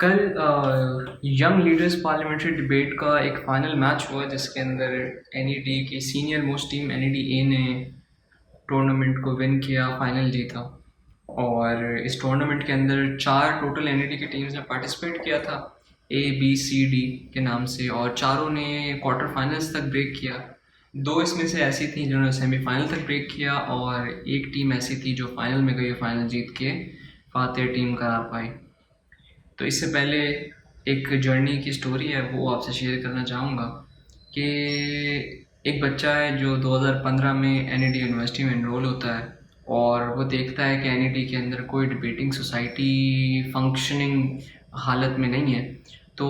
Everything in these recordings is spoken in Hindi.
कल यंग लीडर्स पार्लियामेंट्री डिबेट का एक फाइनल मैच हुआ जिसके अंदर एनईडी की सीनियर मोस्ट टीम एनईडी ए ने टूर्नामेंट को विन किया, फाइनल जीता। और इस टूर्नामेंट के अंदर 4 टोटल एनईडी की टीम्स ने पार्टिसिपेट किया था, ए बी सी डी के नाम से, और चारों ने क्वार्टर फाइनल्स तक ब्रेक किया। 2 इसमें से ऐसी थी जिन्होंने सेमीफाइनल तक ब्रेक किया और एक टीम ऐसी थी जो फाइनल में गई, फाइनल जीत के फातेह टीम करार पाई। तो इससे पहले एक जर्नी की स्टोरी है, वो आपसे शेयर करना चाहूँगा कि एक बच्चा है जो 2015 में एनईडी यूनिवर्सिटी में एनरोल होता है और वो देखता है कि एनईडी के अंदर कोई डिबेटिंग सोसाइटी फंक्शनिंग हालत में नहीं है। तो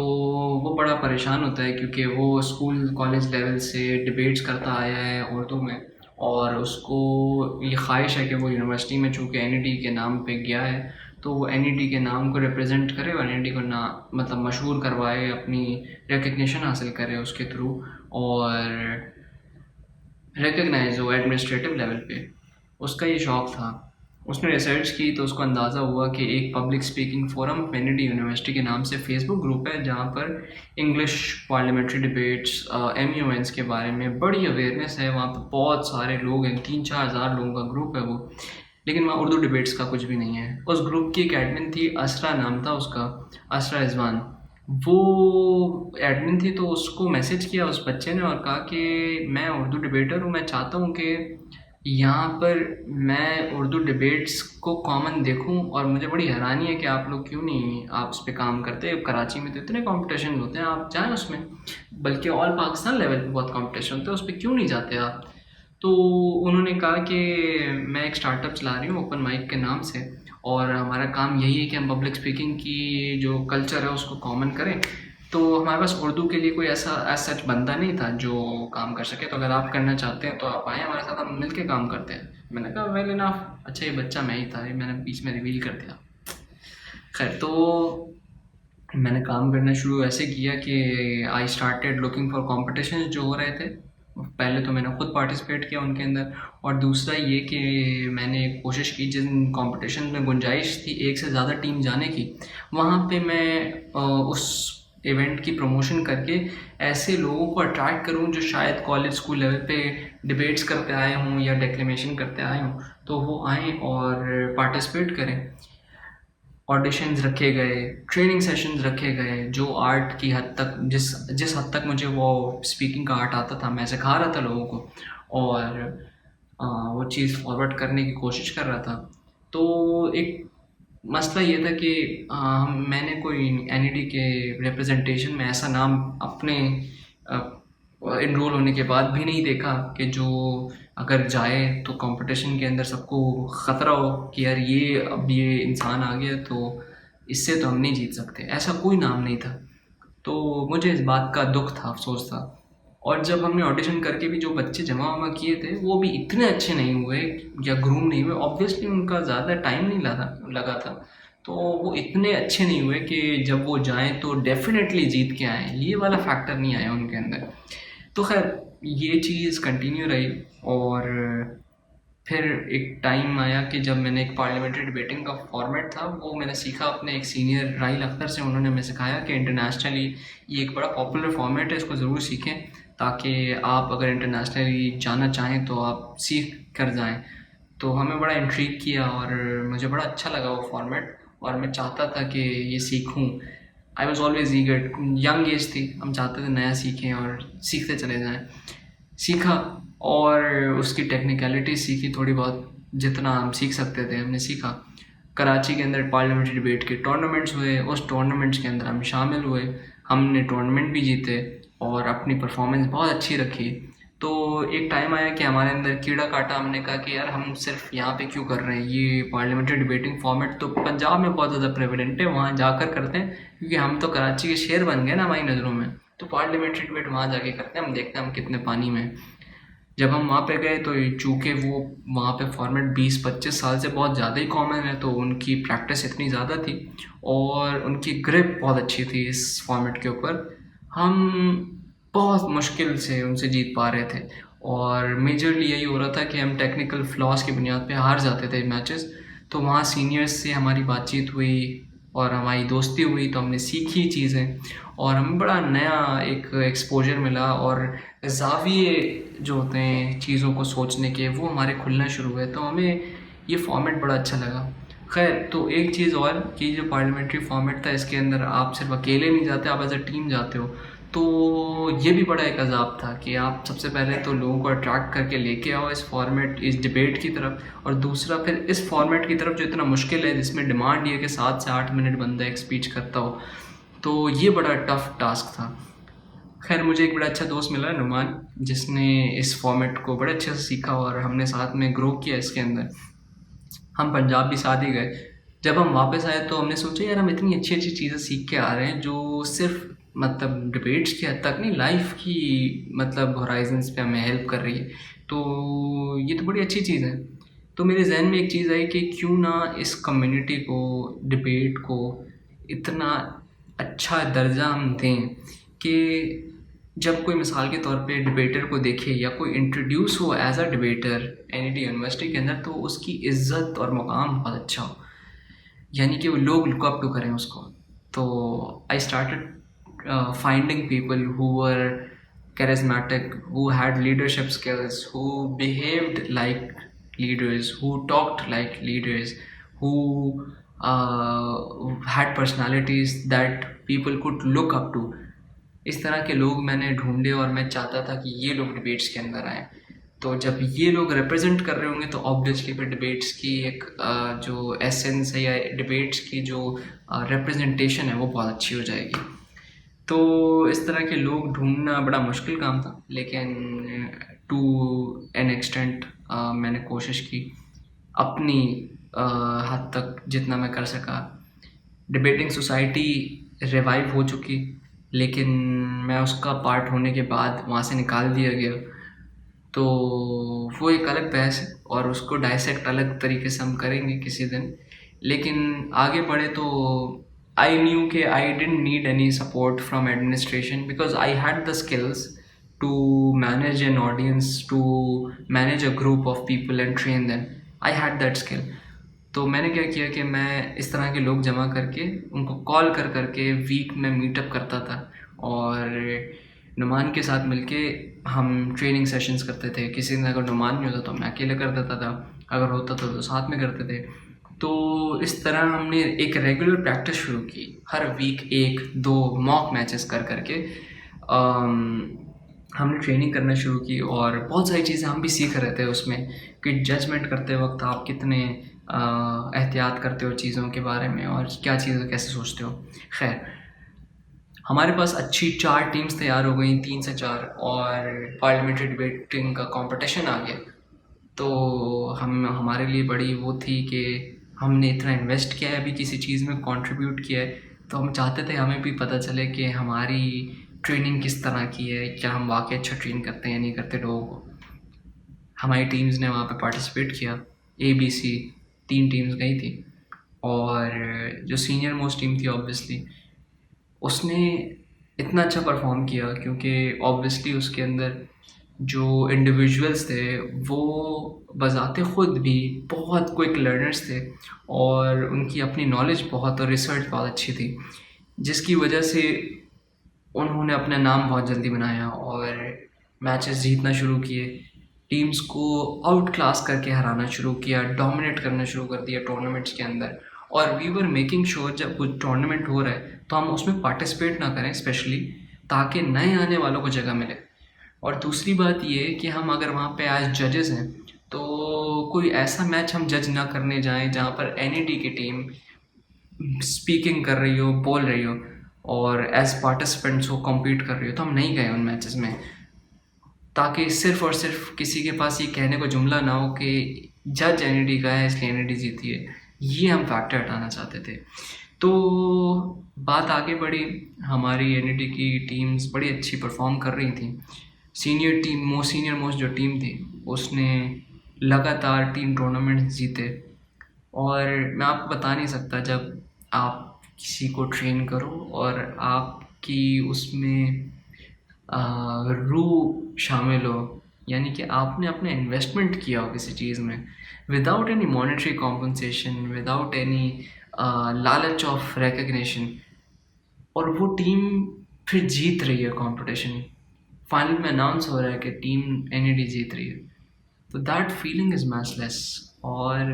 वो बड़ा परेशान होता है क्योंकि वो स्कूल कॉलेज लेवल से डिबेट्स करता आया है उर्दू में, और उसको ये ख्वाहिश है कि वो यूनिवर्सिटी में चूँकि एनईडी के नाम पे गया है तो वो एनईडी के नाम को रिप्रेजेंट करे और एनईडी को ना मतलब मशहूर करवाए, अपनी रिकग्निशन हासिल करे उसके थ्रू, और रिकग्नाइज हो एडमिनिस्ट्रेटिव लेवल पे। उसका ये शौक़ था। उसने रिसर्च की तो उसको अंदाज़ा हुआ कि एक public speaking forum NED university के नाम से फेसबुक ग्रुप है जहाँ पर इंग्लिश पार्लियामेंट्री डिबेट्स, एमयूएन्स के बारे में बड़ी अवेयरनेस है। वहाँ पर बहुत सारे लोग हैं, 3-4 हज़ार लोगों का ग्रुप है वो, लेकिन वहाँ उर्दू डिबेट्स का कुछ भी नहीं है। उस ग्रुप की एक एडमिन थी, असरा नाम था उसका, असरा रिजवान। वो एडमिन थी तो उसको मैसेज किया उस बच्चे ने और कहा कि मैं उर्दू डिबेटर हूँ, मैं चाहता हूँ कि यहाँ पर मैं उर्दू डिबेट्स को कॉमन देखूँ और मुझे बड़ी हैरानी है कि आप लोग क्यों नहीं आप उस पर काम करते। कराची में तो इतने कॉम्पिटिशन होते हैं, आप जाएँ उसमें, बल्कि ऑल पाकिस्तान लेवल पे बहुत कॉम्पिटिशन होते हैं, उस पर क्यों नहीं जाते आप। तो उन्होंने कहा कि मैं एक स्टार्टअप चला रही हूँ ओपन माइक के नाम से, और हमारा काम यही है कि हम पब्लिक स्पीकिंग की जो कल्चर है उसको कॉमन करें। तो हमारे पास उर्दू के लिए कोई ऐसा सच बंदा नहीं था जो काम कर सके, तो अगर आप करना चाहते हैं तो आप आएँ हमारे साथ, हम मिल के काम करते हैं। मैंने कहा वेल इनफ, अच्छा ये बच्चा मैं ही था, ये मैंने बीच में रिवील कर दिया। खैर, तो मैंने काम करना शुरू ऐसे किया कि I started looking for competition जो हो रहे थे। पहले तो मैंने खुद पार्टिसिपेट किया उनके अंदर, और दूसरा ये कि मैंने कोशिश की जिन कॉम्पिटिशन में गुंजाइश थी एक से ज़्यादा टीम जाने की, वहाँ पे मैं उस इवेंट की प्रमोशन करके ऐसे लोगों को अट्रैक्ट करूं जो शायद कॉलेज स्कूल लेवल पे डिबेट्स करते आए हों या डेक्लेमेशन करते आए हों, तो वो आएँ और पार्टिसिपेट करें। ऑडिशंस रखे गए, ट्रेनिंग सेशंस रखे गए, जो आर्ट की हद तक जिस जिस हद तक मुझे वो स्पीकिंग का आर्ट आता था मैं सिखा रहा था लोगों को, और वो चीज़ फॉरवर्ड करने की कोशिश कर रहा था। तो एक मसला ये था कि मैंने कोई एनईडी के रिप्रेजेंटेशन में ऐसा नाम अपने इनरोल होने के बाद भी नहीं देखा कि जो अगर जाए तो कंपटीशन के अंदर सबको ख़तरा हो कि यार ये अब ये इंसान आ गया तो इससे तो हम नहीं जीत सकते, ऐसा कोई नाम नहीं था। तो मुझे इस बात का दुख था, अफसोस था। और जब हमने ऑडिशन करके भी जो बच्चे जमा वमा किए थे वो भी इतने अच्छे नहीं हुए या ग्रूम नहीं हुए, ऑब्वियसली उनका ज़्यादा टाइम नहीं लगा था, तो वो इतने अच्छे नहीं हुए कि जब वो जाएं तो डेफिनेटली जीत के आएँ, ये वाला फैक्टर नहीं आया उनके अंदर। तो खैर ये चीज़ कंटिन्यू रही, और फिर एक टाइम आया कि जब मैंने एक पार्लियामेंट्री डिबेटिंग का फॉर्मेट था वो मैंने सीखा अपने एक सीनियर राहिल अख्तर से। उन्होंने हमें सिखाया कि इंटरनेशनली ये एक बड़ा पॉपुलर फॉर्मेट है, इसको ज़रूर सीखें ताकि आप अगर इंटरनेशनली जाना चाहें तो आप सीख कर जाएं। तो हमें बड़ा इंट्रीग किया और मुझे बड़ा अच्छा लगा वो फॉर्मेट, और मैं चाहता था कि ये सीखूं। I was always eager, young age थी, हम चाहते थे नया सीखें और सीखते चले जाएं। सीखा और उसकी टेक्निकलिटी सीखी थोड़ी बहुत, जितना हम सीख सकते थे हमने सीखा। कराची के अंदर पार्लियामेंट्री डिबेट के टूर्नामेंट्स हुए, उस टूर्नामेंट्स के अंदर हम शामिल हुए, हमने टूर्नामेंट भी जीते और अपनी परफॉर्मेंस बहुत अच्छी रखी। तो एक टाइम आया कि हमारे अंदर कीड़ा काटा, हमने कहा कि यार हम सिर्फ यहाँ पे क्यों कर रहे हैं, ये पार्लियामेंट्री डिबेटिंग फॉर्मेट तो पंजाब में बहुत ज़्यादा प्रेवलेंट है, वहाँ जाकर करते हैं, क्योंकि हम तो कराची के शेर बन गए ना हमारी नज़रों में, तो पार्लियामेंट्री डिबेट वहाँ जाके करते हैं, हम देखते हैं हम कितने पानी में। जब हम वहाँ पे गए तो चूँकि वो वहाँ पे फॉर्मेट 20-25 साल से बहुत ज़्यादा ही कॉमन है, तो उनकी प्रैक्टिस इतनी ज़्यादा थी और उनकी ग्रिप बहुत अच्छी थी इस फॉर्मेट के ऊपर। हम बहुत मुश्किल से उनसे जीत पा रहे थे, और मेजरली यही हो रहा था कि हम टेक्निकल फ्लॉज की बुनियाद पे हार जाते थे मैचेस। तो वहाँ सीनियर्स से हमारी बातचीत हुई, और हमारी दोस्ती हुई तो हमने सीखी चीज़ें और हमें बड़ा नया एक एक्सपोजर मिला और ज़ाविये जो होते हैं चीज़ों को सोचने के वो हमारे खुलना शुरू हुए, तो हमें ये फॉर्मेट बड़ा अच्छा लगा। खैर, तो एक चीज़ और कि जो पार्लियामेंट्री फॉर्मेट था इसके अंदर आप सिर्फ अकेले नहीं जाते, आप एज अ टीम जाते हो, तो ये भी बड़ा एक अज़ाब था कि आप सबसे पहले तो लोगों को अट्रैक्ट करके लेके आओ इस फॉर्मेट, इस डिबेट की तरफ, और दूसरा फिर इस फॉर्मेट की तरफ जो इतना मुश्किल है, जिसमें डिमांड ये है कि 7 से 8 मिनट बंदा एक स्पीच करता हो, तो ये बड़ा टफ टास्क था। खैर, मुझे एक बड़ा अच्छा दोस्त मिला नुमान, जिसने इस फॉर्मेट को बड़े अच्छे से सीखा और हमने साथ में ग्रो किया इसके अंदर। हम पंजाब भी साथ ही गए। जब हम वापस आए तो हमने सोचा यार हम इतनी अच्छी अच्छी चीज़ें सीख के आ रहे हैं जो सिर्फ मतलब डिबेट्स की हद तक नहीं, लाइफ की मतलब होराइजन्स पे हमें हेल्प कर रही है, तो ये तो बड़ी अच्छी चीज़ है। तो मेरे जहन में एक चीज़ आई कि क्यों ना इस कम्युनिटी को, डिबेट को इतना अच्छा दर्जा हम दें कि जब कोई मिसाल के तौर पे डिबेटर को देखे या कोई इंट्रोड्यूस हो as a debater NED university के अंदर, तो उसकी इज्जत और मकाम बहुत अच्छा हो, यानी कि वो लोग लुक अप टू करें उसको। तो I started finding people who were charismatic, who had leadership skills, who behaved like leaders, who talked like leaders, who had personalities that people could look up to. इस तरह के लोग मैंने ढूंढे और मैं चाहता था कि ये लोग डिबेट्स के अंदर आएँ। तो जब ये लोग रिप्रेजेंट कर रहे होंगे तो ऑब्वियसली फिर डिबेट्स की एक जो एसेंस है या डिबेट्स की जो रिप्रेजेंटेशन है वो बहुत अच्छी हो जाएगी। तो इस तरह के लोग ढूंढना बड़ा मुश्किल काम था, लेकिन टू एन एक्सटेंट मैंने कोशिश की अपनी हद तक जितना मैं कर सका। डिबेटिंग सोसाइटी रिवाइव हो चुकी, लेकिन मैं उसका पार्ट होने के बाद वहाँ से निकाल दिया गया, तो वो एक अलग बहस है और उसको डाइसेक्ट अलग तरीके से हम करेंगे किसी दिन। लेकिन आगे बढ़े तो I knew कि I didn't need any support from administration because I had the skills to manage an audience, to manage a group of people and train them. I had that skill. तो मैंने क्या किया कि मैं इस तरह के लोग जमा करके उनको कॉल कर करके वीक में मीटअप करता था और नुमान के साथ मिलके हम ट्रेनिंग सेशंस करते थे। किसी दिन अगर नुमान नहीं होता तो मैं अकेले कर देता था, अगर होता था तो साथ में करते थे। तो इस तरह हमने एक रेगुलर प्रैक्टिस शुरू की, हर वीक 1-2 मॉक मैचेस कर करके हमने ट्रेनिंग करना शुरू की और बहुत सारी चीज़ें हम भी सीख रहे थे उसमें कि जजमेंट करते वक्त आप कितने एहतियात करते हो चीज़ों के बारे में और क्या चीज़ें कैसे सोचते हो। खैर, हमारे पास अच्छी 4 टीम्स तैयार हो गई, 3 से 4, और पार्लियामेंट्री डिबेटिंग का कंपटीशन आ गया। तो हमारे लिए बड़ी वो थी कि हमने इतना इन्वेस्ट किया है, अभी किसी चीज़ में कंट्रीब्यूट किया है, तो हम चाहते थे हमें भी पता चले कि हमारी ट्रेनिंग किस तरह की है, क्या हम वाकई अच्छा ट्रेन करते हैं या नहीं करते लोगों को। हमारी टीम्स ने वहाँ पे पार्टिसिपेट किया, ABC 3 टीम्स गई थी और जो सीनियर मोस्ट टीम थी ऑब्वियसली उसने इतना अच्छा परफॉर्म किया क्योंकि ऑब्वियसली उसके अंदर जो इंडिविजुअल्स थे वो बज़ाते ख़ुद भी बहुत क्विक लर्नर्स थे और उनकी अपनी नॉलेज बहुत और रिसर्च बहुत अच्छी थी, जिसकी वजह से उन्होंने अपना नाम बहुत जल्दी बनाया और मैचेस जीतना शुरू किए, टीम्स को आउट क्लास करके हराना शुरू किया, डोमिनेट करना शुरू कर दिया टूर्नामेंट्स के अंदर। और वी वर मेकिंग श्योर जब कुछ टूर्नामेंट हो रहा है तो हम उसमें पार्टिसिपेट ना करें स्पेशली, ताकि नए आने वालों को जगह मिले। और दूसरी बात ये कि हम अगर वहाँ पे एज जजेस हैं तो कोई ऐसा मैच हम जज ना करने जाएं जहाँ पर NED की टीम स्पीकिंग कर रही हो, बोल रही हो और एज पार्टिसिपेंट्स हो, कम्पीट कर रही हो, तो हम नहीं गए उन मैचेस में, ताकि सिर्फ और सिर्फ किसी के पास ये कहने को जुमला ना हो कि जज NED का है इसलिए NED जीती है। ये हम फैक्टर हटाना चाहते थे। तो बात आगे बढ़ी, हमारी NED की टीम्स बड़ी अच्छी परफॉर्म कर रही थी। सीनियर मोस्ट जो टीम थी उसने लगातार 3 टूर्नामेंट्स जीते और मैं आपको बता नहीं सकता, जब आप किसी को ट्रेन करो और आपकी उसमें रूह शामिल हो, यानी कि आपने अपने इन्वेस्टमेंट किया हो किसी चीज़ में without any monetary compensation, without any लालच ऑफ रिकग्निशन, और वो टीम फिर जीत रही है कंपटीशन। फाइनल में अनाउंस हो रहा है कि टीम एनईडी जीत रही है, तो दैट फीलिंग इज़ मैचलेस। और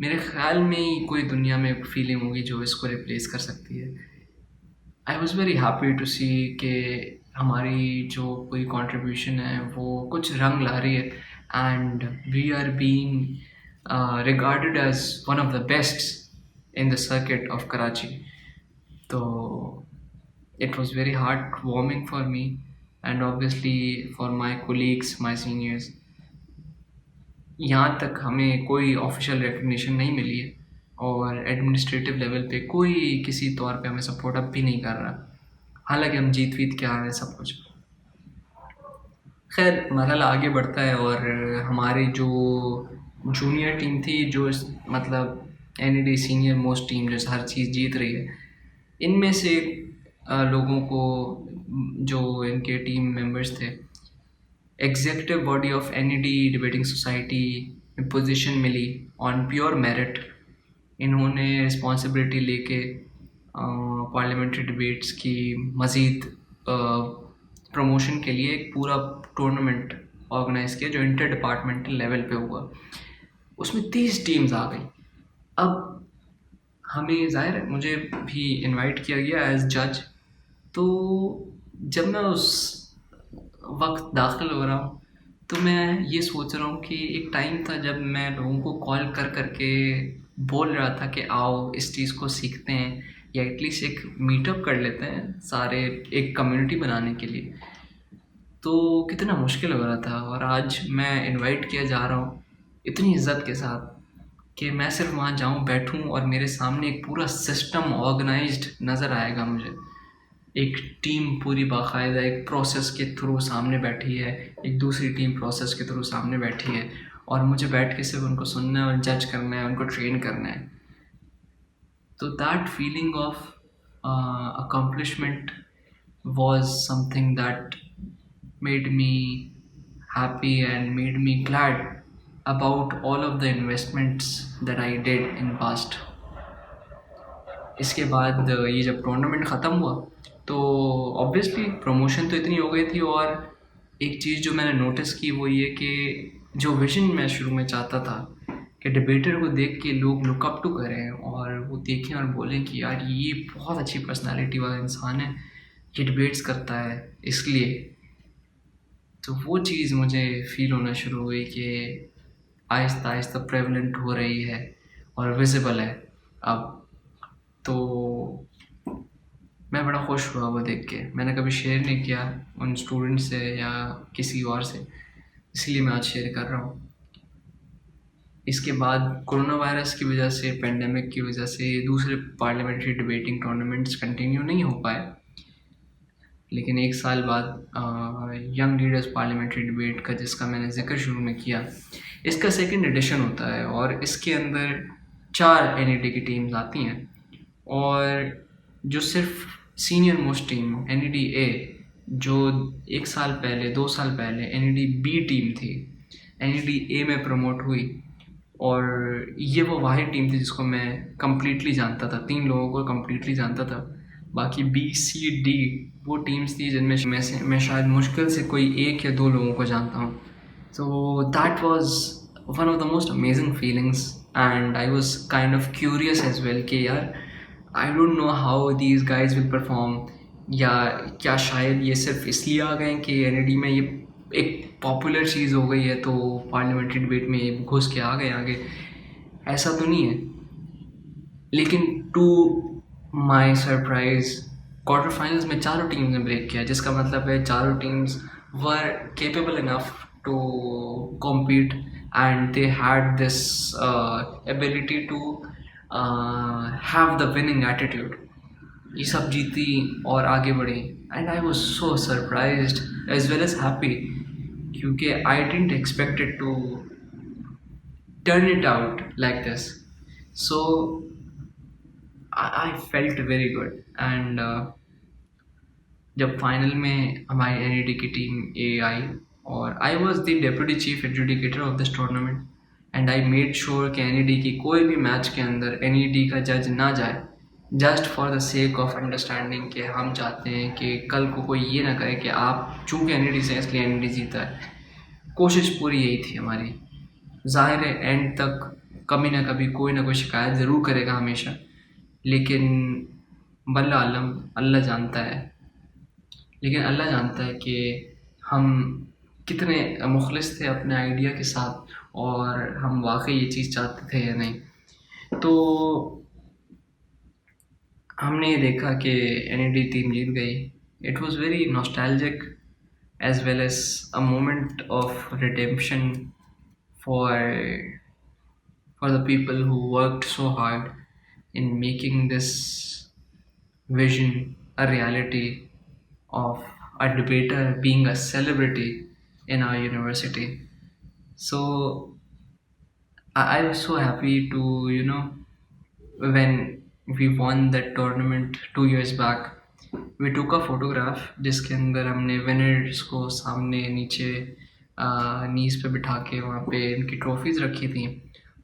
मेरे ख्याल में ही कोई दुनिया में फीलिंग होगी जो इसको रिप्लेस कर सकती है। I was very happy to see कि हमारी जो कोई कंट्रीब्यूशन है वो कुछ रंग ला रही है, and we are being regarded as one of the best in the circuit of Karachi. तो it was very heartwarming for me, and obviously for my colleagues, my seniors। यहाँ तक हमें कोई ऑफिशियल रिकग्निशन नहीं मिली है, और एडमिनिस्ट्रेटिव लेवल पे कोई किसी तौर पे हमें सपोर्ट अप भी नहीं कर रहा, हालांकि हम जीत वीत के आ रहे हैं सब कुछ। खैर मरहला आगे बढ़ता है, और हमारी जो जूनियर टीम थी, जो मतलब एनईडी सीनियर मोस्ट टीम जो हर चीज़ जीत रही है, इनमें से लोगों को, जो इनके टीम मेंबर्स थे, executive body of NED debating society में पोजीशन मिली ऑन प्योर मेरिट। इन्होंने रिस्पॉन्सिबिलिटी लेके पार्लियामेंट्री डिबेट्स की मज़ीद प्रमोशन के लिए एक पूरा टूर्नामेंट ऑर्गेनाइज़ किया जो इंटर डिपार्टमेंटल लेवल पे हुआ। उसमें 30 टीम्स आ गई। अब हमें ज़ाहिर है मुझे भी इनवाइट किया गया एज जज। तो जब मैं उस वक्त दाखिल हो रहा हूँ, तो मैं ये सोच रहा हूँ कि एक टाइम था जब मैं लोगों को कॉल कर करके बोल रहा था कि आओ इस चीज़ को सीखते हैं, या एटलीस्ट एक मीटअप कर लेते हैं सारे, एक कम्युनिटी बनाने के लिए। तो कितना मुश्किल हो रहा था, और आज मैं इनवाइट किया जा रहा हूँ इतनी इज्जत के साथ कि मैं सिर्फ वहाँ जाऊँ, बैठूँ, और मेरे सामने एक पूरा सिस्टम ऑर्गेनाइज्ड नज़र आएगा मुझे। एक टीम पूरी बाकायदा एक प्रोसेस के थ्रू सामने बैठी है, एक दूसरी टीम प्रोसेस के थ्रू सामने बैठी है, और मुझे बैठ के सिर्फ उनको सुनना है और जज करना है, उनको ट्रेन करना है। तो that feeling of accomplishment was something that made me happy and made me glad about all of the investments that I did in past। इसके बाद ये जब टूर्नामेंट ख़त्म हुआ, तो ऑब्वियसली प्रमोशन तो इतनी हो गई थी, और एक चीज़ जो मैंने नोटिस की वो ये कि जो विजन मैं शुरू में चाहता था कि डिबेटर को देख के लोग लुक अप टू करें, और वो देखें और बोलें कि यार ये बहुत अच्छी पर्सनालिटी वाला इंसान है, ये डिबेट्स करता है इसलिए। तो वो चीज़ मुझे फील होना शुरू हुई कि आहिस्ता आहिस्ता प्रेवलेंट हो रही है और विजिबल है अब। तो मैं बड़ा खुश हुआ वो देख के। मैंने कभी शेयर नहीं किया उन स्टूडेंट से या किसी और से, इसलिए मैं आज शेयर कर रहा हूँ। इसके बाद कोरोना वायरस की वजह से, पेंडेमिक की वजह से दूसरे पार्लियामेंट्री डिबेटिंग टूर्नामेंट्स कंटिन्यू नहीं हो पाए, लेकिन एक साल बाद यंग लीडर्स पार्लियामेंट्री डिबेट का, जिसका मैंने जिक्र शुरू में किया, इसका सेकंड एडिशन होता है, और इसके अंदर 4 एनईडी की टीम्स आती हैं, और जो सिर्फ सीनियर मोस्ट टीम एनईडी ए, जो 1 साल पहले 2 साल पहले एनईडी बी टीम थी, एनईडी ए में प्रमोट हुई, और ये वो वाहिद टीम थी जिसको मैं कम्प्लीटली जानता था। 3 लोगों को कम्प्लीटली जानता था, बाकी बी सी डी वो टीम्स थी जिनमें मैं शायद मुश्किल से कोई 1 या 2 लोगों को जानता हूँ। तो that was one of the most amazing feelings, and I was kind of curious as well कि यार I don't know how these guys will perform, या क्या शायद ये सिर्फ इसलिए आ गए कि एनईडी में ये एक पॉपुलर चीज़ हो गई है तो पार्लियामेंट्री डिबेट में घुस के आ गए आगे। ऐसा तो नहीं है। लेकिन to my surprise quarter finals में चारों टीम्स ने ब्रेक किया, जिसका मतलब है चारों teams were capable enough to compete, and they had this ability to have the winning attitude. ये सब जीती और आगे बढ़ी, and I was so surprised as well as happy, क्योंकि I didn't expect it to turn it out like this. So I felt very good, and जब फाइनल में हमारी एनईडी की टीम ए आई, और I was the deputy chief adjudicator of this tournament, and I made sure कि एनईडी की कोई भी मैच के अंदर एनईडी का जज ना जाए, just for the sake of understanding कि हम चाहते हैं कि कल को कोई ये ना कहे कि आप चूँकि एनईडी से इसलिए एनईडी जीता है। कोशिश पूरी यही थी हमारी। ज़ाहिर है एंड तक कभी ना कभी कोई ना कोई शिकायत ज़रूर करेगा हमेशा, लेकिन बल्ला आलम अल्लाह जानता है। लेकिन अल्लाह जानता है कि हम कितने मुखलिस थे अपने आइडिया के साथ और हम वाकई ये चीज़ चाहते थे या नहीं। तो हमने ये देखा कि एनईडी टीम जीत गई। It was very nostalgic as well as a moment of redemption for the people who worked so hard in making this vision a reality of a debater being a celebrity in our university. So I was so happy to, when we won that tournament 2 years back, we took a photograph जिसके अंदर हमने विनर्स को सामने नीचे नीज पे बिठा के वहाँ पे इनकी ट्रॉफीज़ रखी थी।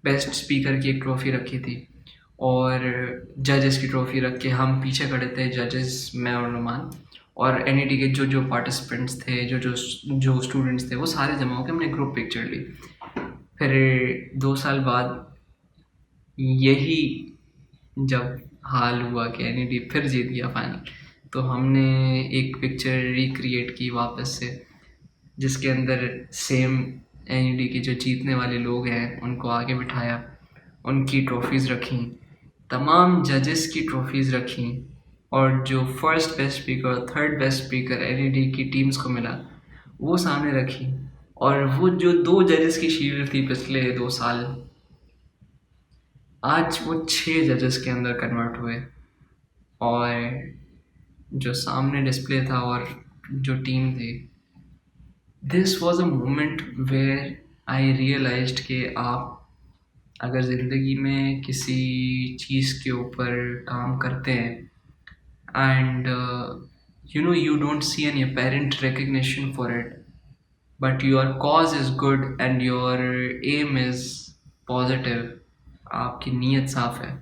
बेस्ट स्पीकर की एक ट्रॉफ़ी रखी थी और जजेस की ट्रॉफ़ी रख के हम पीछे खड़े थे, जजेस मैं और नुमान, और एनईडी के जो जो पार्टिसिपेंट्स थे, जो जो जो स्टूडेंट्स थे, वो सारे जमा होकर हमने ग्रुप पिक्चर ली। फिर 2 साल बाद यही जब हाल हुआ कि एनईडी फिर जीत गया फाइनल, तो हमने एक पिक्चर रिक्रिएट की वापस से, जिसके अंदर सेम एनईडी के जो जीतने वाले लोग हैं उनको आगे बिठाया, उनकी ट्रॉफीज़ रखी, तमाम जजेस की ट्रॉफीज़ रखी, और जो फर्स्ट बेस्ट स्पीकर और थर्ड बेस्ट स्पीकर एनईडी की टीम्स को मिला वो सामने रखी। और वो जो 2 जजेस की शील्ड थी पिछले 2 साल, आज वो 6 जजेस के अंदर कन्वर्ट हुए, और जो सामने डिस्प्ले था और जो टीम थी, this was a moment where I realised कि आप अगर ज़िंदगी में किसी चीज़ के ऊपर काम करते हैं and you don't see any apparent recognition for it, but your cause is good and your aim is positive, आपकी नीयत साफ़ है,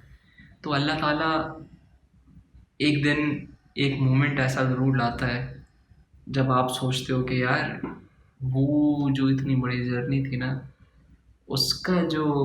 तो अल्लाह ताला एक दिन एक मोमेंट ऐसा ज़रूर लाता है जब आप सोचते हो कि यार वो जो इतनी बड़ी जर्नी थी ना, उसका जो